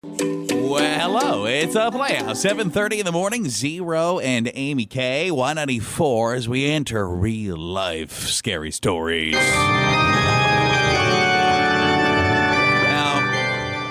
Well, hello. It's a Playhouse. 7:30 in the morning. Zero and Amy K. 194 as we enter real life scary stories. Now,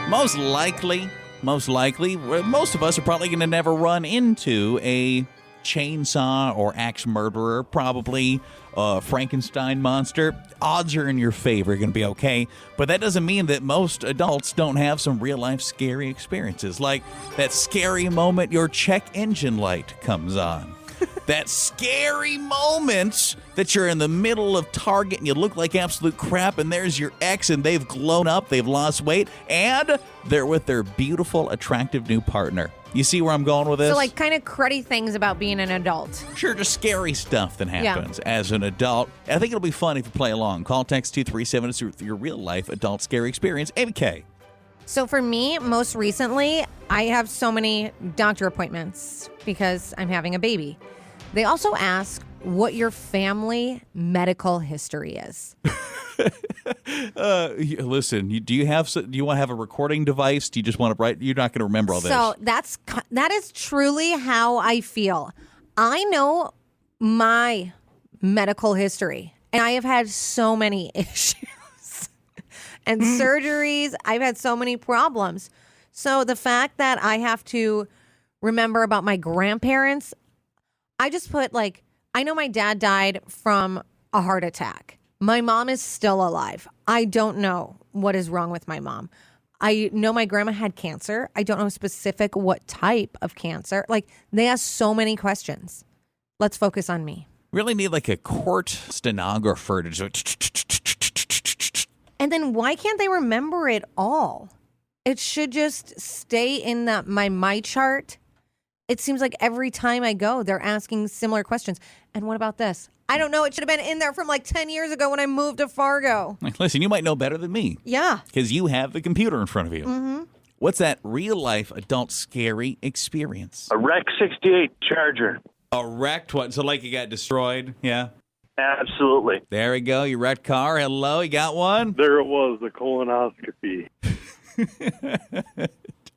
most likely, most of us are probably going to never run into a chainsaw or axe murderer, probably a Frankenstein monster. Odds are in your favor, you're going to be okay. But that doesn't mean that most adults don't have some real-life scary experiences, like that scary moment your check engine light comes on. That scary moment that you're in the middle of Target and you look like absolute crap, and there's your ex and they've grown up, they've lost weight, and they're with their beautiful, attractive new partner. You see where I'm going with this? So, like, kind of cruddy things about being an adult. Sure, just scary stuff that happens as an adult. I think it'll be fun if you play along. Call, text 237 is your real-life adult scary experience. ABK. So for me, most recently, I have so many doctor appointments because I'm having a baby. They also ask what your family medical history is. Listen, do you want to have a recording device? Do you just want to write? You're not going to remember all this. So that is truly how I feel. I know my medical history, and I have had so many issues and surgeries. I've had so many problems. So the fact that I have to remember about my grandparents, I just put I know my dad died from a heart attack. My mom is still alive. I don't know what is wrong with my mom. I know my grandma had cancer. I don't know specific what type of cancer. They ask so many questions. Let's focus on me. Really need a court stenographer to just... And then why can't they remember it all? It should just stay in my chart. It seems like every time I go, they're asking similar questions. And what about this? I don't know. It should have been in there from 10 years ago when I moved to Fargo. Listen, you might know better than me. Yeah. Because you have the computer in front of you. Mm-hmm. What's that real-life adult scary experience? A Rec 68 Charger. A wrecked one? So you got destroyed? Yeah. Absolutely. There we go. You wrecked car. Hello, you got one? There it was, the colonoscopy.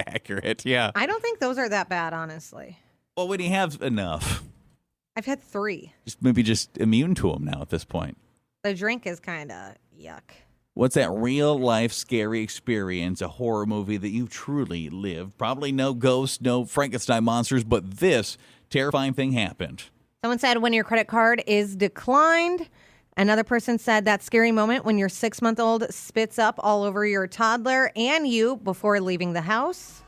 Accurate, yeah. I don't think those are that bad, honestly. Well, when you have enough. I've had 3. Maybe just immune to them now at this point. The drink is kind of yuck. What's that real-life scary experience, a horror movie that you truly lived? Probably no ghosts, no Frankenstein monsters, but this terrifying thing happened. Someone said when your credit card is declined. Another person said that scary moment when your 6-month-old spits up all over your toddler and you before leaving the house.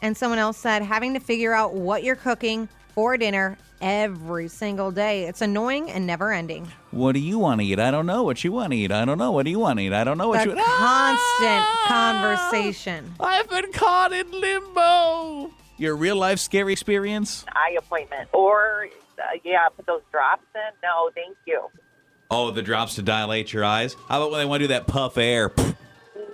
And someone else said having to figure out what you're cooking for dinner every single day. It's annoying and never ending. What do you want to eat? I don't know what you want to eat. I don't know. What do you want to eat? I don't know what The constant conversation. I've been caught in limbo. Your real-life scary experience? Eye appointment. Or, put those drops in. No, thank you. Oh, the drops to dilate your eyes? How about when they want to do that puff air?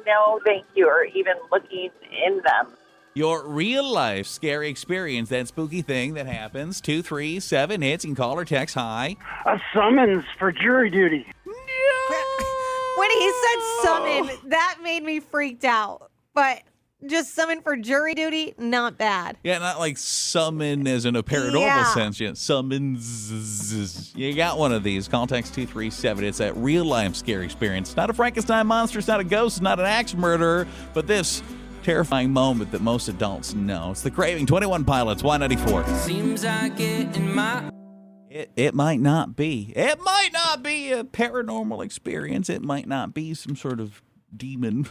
No, thank you. Or even looking in them. Your real-life scary experience, that spooky thing that happens. 237 hits. You can call or text. Hi. A summons for jury duty. When he said summon, that made me freaked out. But just summon for jury duty, not bad. Yeah, not like summon as in a paranormal sense. Yeah, summons. You got one of these. Call text 237. It's that real-life scary experience. Not a Frankenstein monster. It's not a ghost. It's not an axe murderer. But this terrifying moment that most adults know. It's the Craving. 21 Pilots, 194. Seems I get in my... It might not be. It might not be a paranormal experience. It might not be some sort of demon.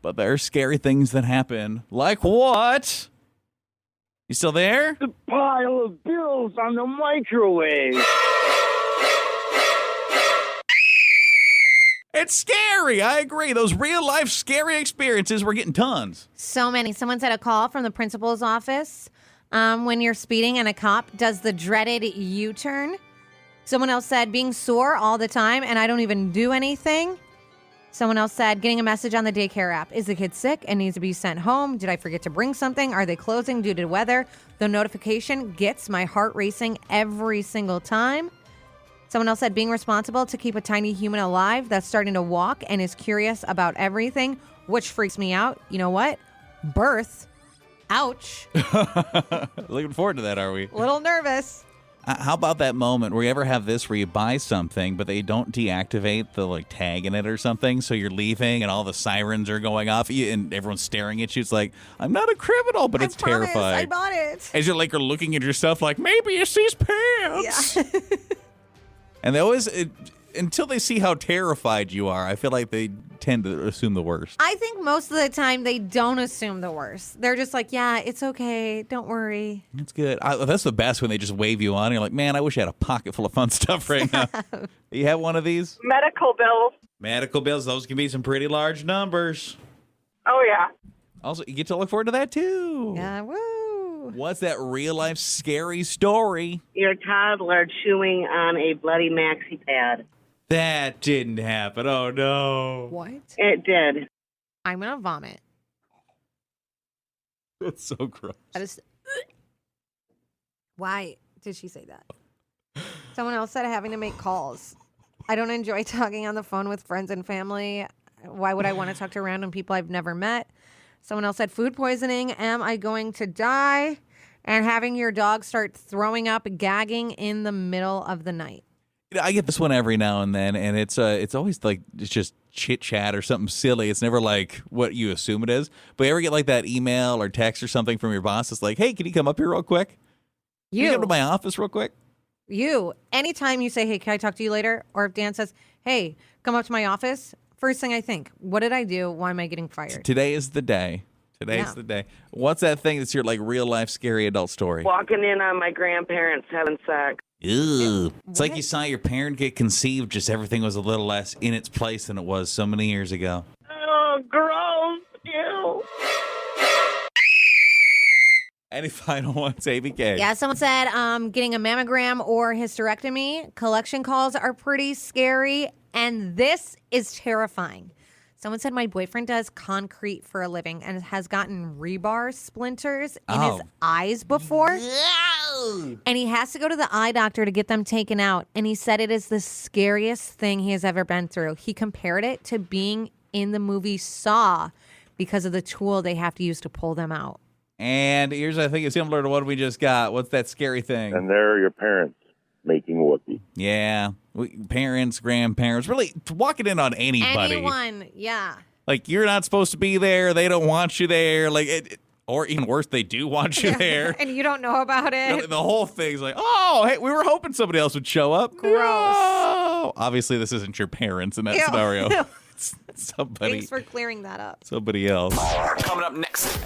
But there are scary things that happen. Like what? You still there? The pile of bills on the microwave. It's scary. I agree. Those real-life scary experiences, we're getting tons. So many. Someone said a call from the principal's office when you're speeding and a cop does the dreaded U-turn. Someone else said being sore all the time and I don't even do anything. Someone else said getting a message on the daycare app. Is the kid sick and needs to be sent home? Did I forget to bring something? Are they closing due to weather? The notification gets my heart racing every single time. Someone else said being responsible to keep a tiny human alive that's starting to walk and is curious about everything, which freaks me out. You know what? Birth Ouch. Looking forward to that, are we? A little nervous. How about that moment where you ever have this where you buy something, but they don't deactivate the tag in it or something, so you're leaving and all the sirens are going off and everyone's staring at you. It's like, I'm not a criminal, but it's I promise, terrifying. I bought it. As you're are looking at your stuff like, maybe it's these pants. Yeah. And they always, until they see how terrified you are, I feel like they tend to assume the worst. I think most of the time they don't assume the worst. They're just like, yeah, it's okay. Don't worry. That's good. That's the best when they just wave you on. And you're like, man, I wish I had a pocket full of fun stuff right now. You have one of these? Medical bills. Medical bills, those can be some pretty large numbers. Oh, yeah. Also, you get to look forward to that too. Yeah, woo. What's that real life scary story? Your toddler chewing on a bloody maxi pad. That didn't happen. Oh, no. What? It did. I'm going to vomit. That's so gross. I just. Why did she say that? Someone else said having to make calls. I don't enjoy talking on the phone with friends and family. Why would I want to talk to random people I've never met? Someone else said food poisoning. Am I going to die? And having your dog start throwing up, gagging in the middle of the night. I get this one every now and then, and it's always it's just chit chat or something silly. It's never like what you assume it is. But you ever get that email or text or something from your boss? It's like, hey, can you come up here real quick? Can you come to my office real quick? Anytime you say, hey, can I talk to you later? Or if Dan says, hey, come up to my office. First thing I think, what did I do? Why am I getting fired? Today is the day. Today's the day. What's that thing that's your real life scary adult story? Walking in on my grandparents having sex. Ew. It's like you saw your parent get conceived, just everything was a little less in its place than it was so many years ago. Oh, gross. Ew. Any final ones, ABK? Yeah, someone said getting a mammogram or hysterectomy. Collection calls are pretty scary, and this is terrifying. Someone said my boyfriend does concrete for a living and has gotten rebar splinters in his eyes before. And he has to go to the eye doctor to get them taken out. And he said it is the scariest thing he has ever been through. He compared it to being in the movie Saw because of the tool they have to use to pull them out. And here's, I think, it's similar to what we just got. What's that scary thing? And there are your parents making whoopee. Yeah. Parents, grandparents, really walking in on anybody. Anyone, yeah. Like, you're not supposed to be there. They don't want you there. Or even worse, they do want you there. And you don't know about it. The whole thing's like, oh, hey, we were hoping somebody else would show up. Gross. No. Obviously, this isn't your parents in that scenario. It's somebody. Thanks for clearing that up. Somebody else. Coming up next.